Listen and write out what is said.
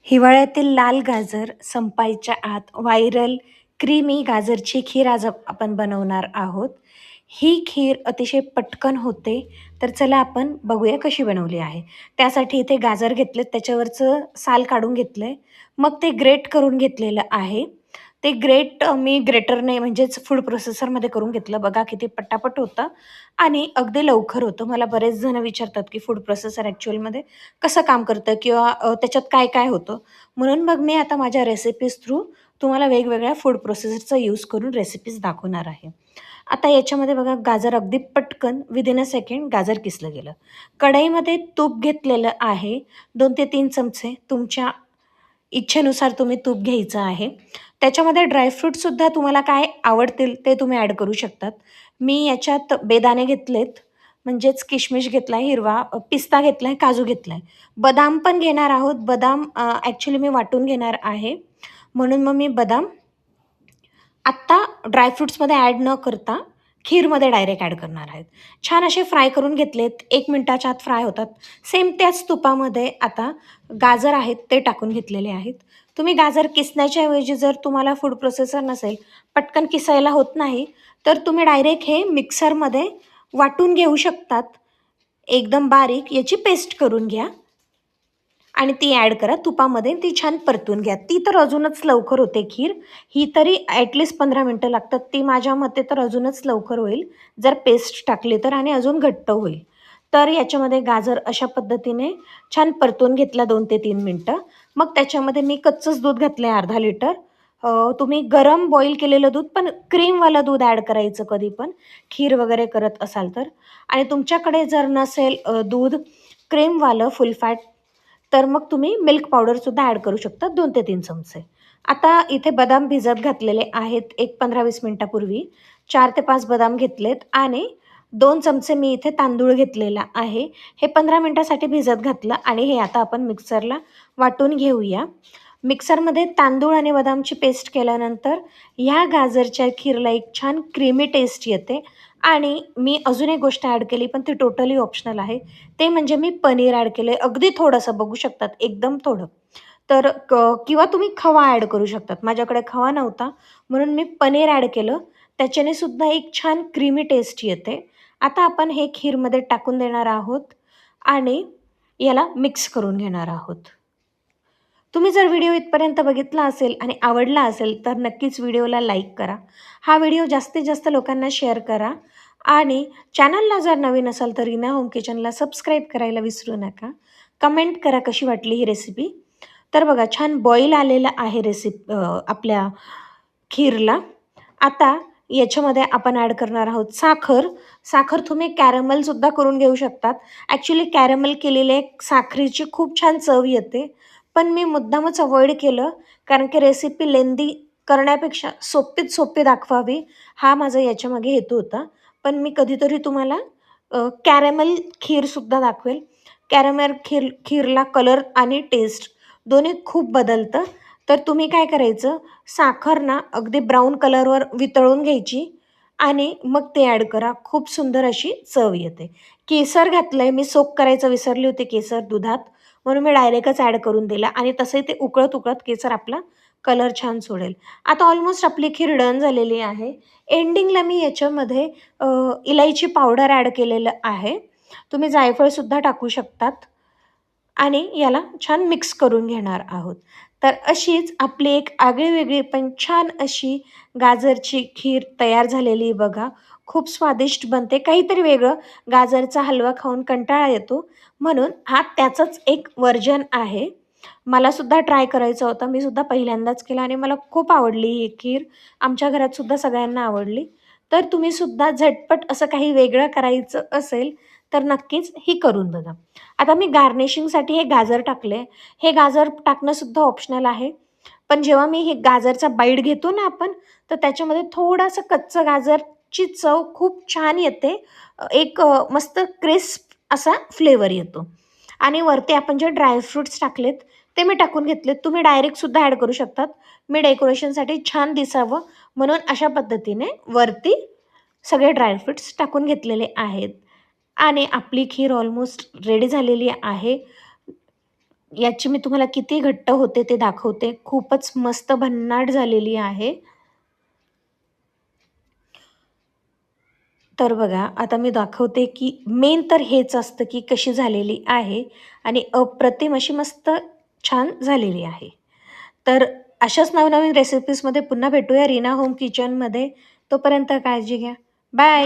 हिवाळ्यातील लाल गाजर संपायच्या आत व्हायरल क्रीमी गाजरची खीर आज आपण बनवणार आहोत. ही खीर अतिशय पटकन होते. तर चला आपण बघूया कशी बनवली आहे. त्यासाठी इथे गाजर घेतलेत, त्याच्यावरचं साल काढून घेतलंय. मग ते ग्रेट करून घेतलेलं आहे. ते ग्रेट मी ग्रेटरने म्हणजेच फूड प्रोसेसरमध्ये करून घेतलं. बघा किती पटापट होतं आणि अगदी लवकर होतं. मला बरेच जण विचारतात, की फूड प्रोसेसर ॲक्चुअलमध्ये कसं काम करतं किंवा त्याच्यात काय-काय होतं? म्हणून मग मी आता माझ्या रेसिपीज थ्रू तुम्हाला वेगवेगळ्या फूड प्रोसेसरचा यूज करून रेसिपीज दाखवणार आहे. आता याच्यामध्ये बघा गाजर अगदी पटकन विदिन अ सेकंड गाजर किसलं गेलं. कढईमध्ये तूप घेतलेलं आहे. 2 ते 3 चमचे तुमच्या इच्छेनुसार तुम्ही तूप घ्यायचं आहे. त्याच्यामध्ये ड्रायफ्रूटसुद्धा तुम्हाला काय आवडतील ते तुम्ही ॲड करू शकतात. मी याच्यात बेदाणे घेतलेत, म्हणजेच किशमिश घेतला आहे हिरवा, पिस्ता घेतला आहे, काजू घेतला आहे. बदाम पण घेणार आहोत. बदाम ॲक्चुअली मी वाटून घेणार आहे. म्हणून मग मी बदाम आत्ता ड्रायफ्रुट्समध्ये ॲड न करता खीरमध्ये डायरेक्ट ॲड करणार आहेत. छान असे फ्राय करून घेतलेत. 1 मिनिटाच्या आत फ्राय होतात. सेम त्याच तुपामध्ये आता गाजर आहेत ते टाकून घेतलेले आहेत. तुम्ही गाजर किसण्याच्या ऐवजी जर तुम्हाला फूड प्रोसेसर नसेल, पटकन किसायला होत नाही, तर तुम्ही डायरेक्ट हे मिक्सरमध्ये वाटून घेऊ शकतात. एकदम बारीक याची पेस्ट करून घ्या आणि ती ॲड करा तुपामध्ये. ती छान परतून घ्या. ती तर अजूनच लवकर होते खीर. ही तरी ॲटलीस्ट 15 मिनटं लागतात. ती माझ्या मते तर अजूनच लवकर होईल जर पेस्ट टाकली तर आणि अजून घट्ट होईल. तर याच्यामध्ये गाजर अशा पद्धतीने छान परतून घेतला 2 ते 3 मिनटं. मग त्याच्यामध्ये मी कच्चंच दूध घातलं आहे अर्धा लिटर. तुम्ही गरम बॉईल केलेलं दूध, पण क्रीमवालं दूध ॲड करायचं कधी पण खीर वगैरे करत असाल तर. आणि तुमच्याकडे जर नसेल दूध क्रीमवालं फुल फॅट, तर मग तुम्ही मिल्क पावडरसुद्धा ॲड करू शकता 2 ते 3 चमचे. आता इथे बदाम भिजत घातलेले आहेत एक 15-20 मिनिटापूर्वी. 4 ते 5 बदाम घेतलेत आणि 2 चमचे मी इथे तांदूळ घेतलेला आहे. हे 15 मिनिटासाठी भिजत घातलं आणि हे आता आपण मिक्सरला वाटून घेऊया. मिक्सरमध्ये तांदूळ आणि बदामची पेस्ट केल्यानंतर ह्या गाजरच्या खीरला एक छान क्रीमी टेस्ट येते. आणि मी अजून एक गोष्ट ॲड केली, पण ती टोटली ऑप्शनल आहे. ते म्हणजे मी पनीर ॲड केलं आहे. अगदी थोडंसं बघू शकतात, एकदम थोडं. तर किंवा तुम्ही खवा ॲड करू शकतात. माझ्याकडे खवा नव्हता म्हणून मी पनीर ॲड केलं. त्याच्याने सुद्धा एक छान क्रीमी टेस्ट येते. आता आपण हे खीरमध्ये टाकून देणार आहोत आणि याला मिक्स करून घेणार आहोत. तुम्ही जर व्हिडिओ इथपर्यंत बघितला असेल आणि आवडला असेल तर नक्कीच व्हिडिओला लाईक करा. हा व्हिडिओ जास्तीत जास्त लोकांना शेअर करा आणि चॅनलला जर नवीन असाल तर रीना होम किचनला सबस्क्राईब करायला विसरू नका. कमेंट करा कशी वाटली ही रेसिपी. तर बघा छान बॉईल आलेलं आहे आपल्या खीरला. आता याच्यामध्ये आपण ॲड करणार आहोत साखर. साखर तुम्ही कॅरमलसुद्धा करून घेऊ शकतात. ॲक्च्युली कॅरमल केलेले साखरेची खूप छान चव येते. पण मी मुद्दामच अव्हॉइड केलं, कारण की रेसिपी लेंदी करण्यापेक्षा सोपीत सोपी दाखवावी हा माझा याच्यामागे हेतू होता. पण मी कधीतरी तुम्हाला कॅरमेल खीरसुद्धा दाखवेल. कॅरमेल खीरला कलर आणि टेस्ट दोन्ही खूप बदलतं. तर तुम्ही काय करायचं, साखर ना अगदी ब्राऊन कलरवर वितळून घ्यायची आणि मग ते ॲड करा. खूप सुंदर अशी चव येते. केसर घातलं आहे मी, सोक करायचं विसरली होते केसर दुधात, म्हणून मी डायरेक्टच ॲड करून दिला आणि तसंही ते उकळत-उकळत केसर आपला कलर छान सोडेल. आता ऑलमोस्ट आपली खीर डन झालेली आहे. एंडिंगला मी याच्यामध्ये इलायची पावडर ॲड केलेलं आहे. तुम्ही जायफळसुद्धा टाकू शकतात आणि याला छान मिक्स करून घेणार आहोत. तर अशीच आपली एक आगळीवेगळी पण छान अशी गाजरची खीर तयार झालेली बघा. खूप स्वादिष्ट बनते. काहीतरी वेगळं, गाजरचा हलवा खाऊन कंटाळा येतो, म्हणून हा त्याचंच एक व्हर्जन आहे. मलासुद्धा ट्राय करायचा होता. मी सुद्धा पहिल्यांदाच केला आणि मला खूप आवडली ही खीर. आमच्या घरातसुद्धा सगळ्यांना आवडली. तर तुम्हीसुद्धा झटपट असं काही वेगळं करायचं असेल, तर नक्कीच ही करून बघा. आता मी गार्निशिंगसाठी हे गाजर टाकले. हे गाजर टाकणंसुद्धा ऑप्शनल आहे. पण जेव्हा मी हे गाजरचा बाईट घेतो ना आपण, तर त्याच्यामध्ये थोडंसं कच्चं गाजरची चव खूप छान येते. एक मस्त क्रिस्प असा फ्लेवर येतो. आणि वरती आपण जे ड्रायफ्रुट्स टाकलेत, ते मी टाकून घेतलेत. तुम्ही डायरेक्टसुद्धा ॲड करू शकतात. मी डेकोरेशनसाठी छान दिसावं म्हणून अशा पद्धतीने वरती सगळे ड्रायफ्रुट्स टाकून घेतलेले आहेत. आणि आपली खीर ऑलमोस्ट रेडी झालेली आहे. याची मी तुम्हाला किती घट्ट होते ते दाखवते. खूपच मस्त भन्नाट झालेली आहे. तर बघा, आता मी दाखवते की मेन तर हेच असतं की कशी झालेली आहे आणि अप्रतिम अशी मस्त छान झालेली आहे. तर अशाच नवनवीन रेसिपीजमध्ये पुन्हा भेटूया रीना होम किचनमध्ये. तोपर्यंत काळजी घ्या. बाय.